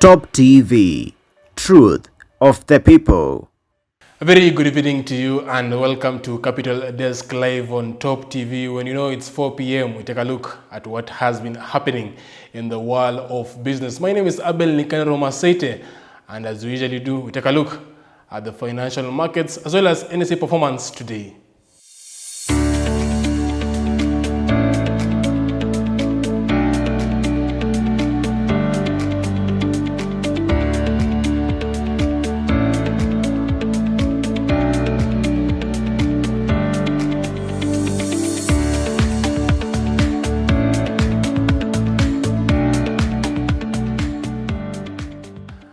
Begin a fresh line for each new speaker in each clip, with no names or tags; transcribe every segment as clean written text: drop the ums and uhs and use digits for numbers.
Top TV, Truth of the People.
A very good evening to you and welcome to Capital Desk Live on Top TV. When you know it's 4 p.m., we take a look at what has been happening in the world of business. My name is Abel Nikanero Masete, and as we usually do, we take a look at the financial markets as well as NSE performance today.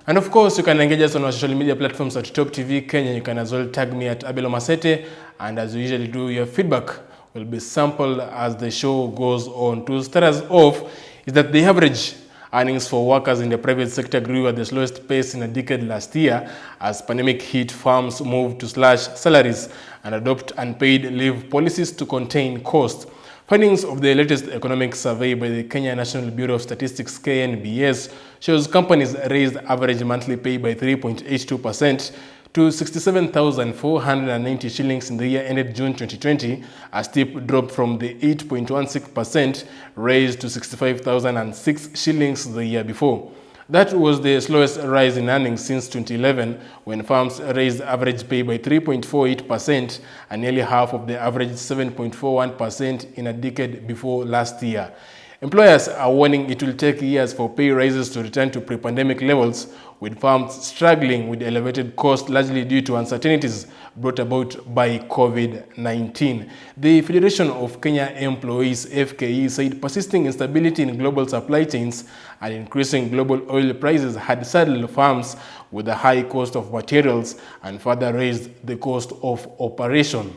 And of course, you can engage us on our social media platforms at Top TV Kenya. You can as well tag me at Abel Masete. And as we usually do, your feedback will be sampled as the show goes on. To start us off is that the average earnings for workers in the private sector grew at the slowest pace in a decade last year as pandemic hit firms moved to slash salaries and adopt unpaid leave policies to contain costs. Findings of the latest economic survey by the Kenya National Bureau of Statistics (KNBS) shows companies raised average monthly pay by 3.82% to 67,490 shillings in the year ended June 2020, a steep drop from the 8.16% raised to 65,006 shillings the year before. That was the slowest rise in earnings since 2011, when firms raised average pay by 3.48% and nearly half of the average 7.41% in a decade before last year. Employers are warning it will take years for pay rises to return to pre-pandemic levels, with firms struggling with elevated costs largely due to uncertainties brought about by COVID-19. The Federation of Kenya Employees (FKE) said persisting instability in global supply chains and increasing global oil prices had saddled firms with a high cost of materials and further raised the cost of operation.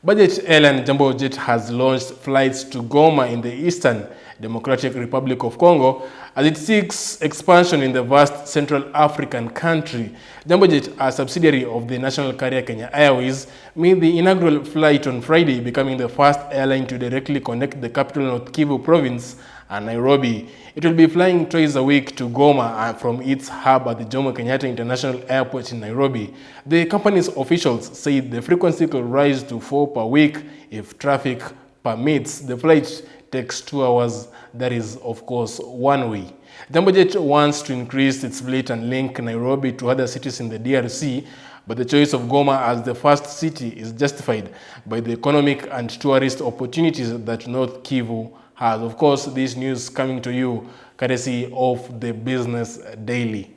Budget airline JamboJet has launched flights to Goma in the Eastern Democratic Republic of Congo as it seeks expansion in the vast Central African country. JamboJet, a subsidiary of the national carrier Kenya Airways, made the inaugural flight on Friday, becoming the first airline to directly connect the capital North Kivu province and Nairobi. It will be flying twice a week to Goma from its hub at the Jomo Kenyatta International Airport in Nairobi. The company's officials said the frequency could rise to 4 per week if traffic permits. The flight takes 2 hours, that is, of course, one way. JamboJet wants to increase its fleet and link Nairobi to other cities in the DRC, but the choice of Goma as the first city is justified by the economic and tourist opportunities that North Kivu has. Of course, this news coming to you courtesy of the Business Daily.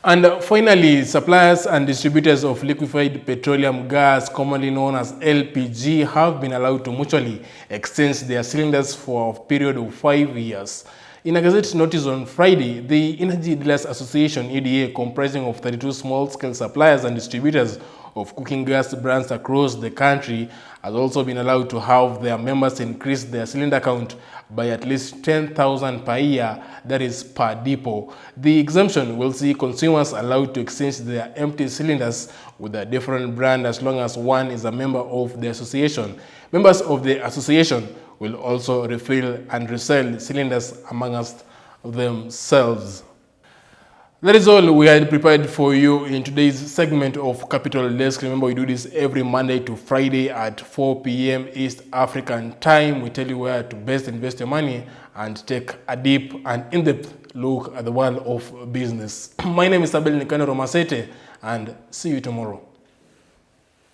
And finally, suppliers and distributors of liquefied petroleum gas, commonly known as LPG, have been allowed to mutually exchange their cylinders for a period of 5 years. In a Gazette notice on Friday, the Energy Dealers Association (EDA), comprising of 32 small-scale suppliers and distributors of cooking gas brands across the country, has also been allowed to have their members increase their cylinder count by at least 10,000 per year, that is per depot. The exemption will see consumers allowed to exchange their empty cylinders with a different brand as long as one is a member of the association. Members of the association will also refill and resell cylinders amongst themselves. That is all we had prepared for you in today's segment of Capital Desk. Remember, we do this every Monday to Friday at 4 p.m. East African time. We tell you where to best invest your money and take a deep and in-depth look at the world of business. My name is Abel Nikanero Masete, and see you tomorrow.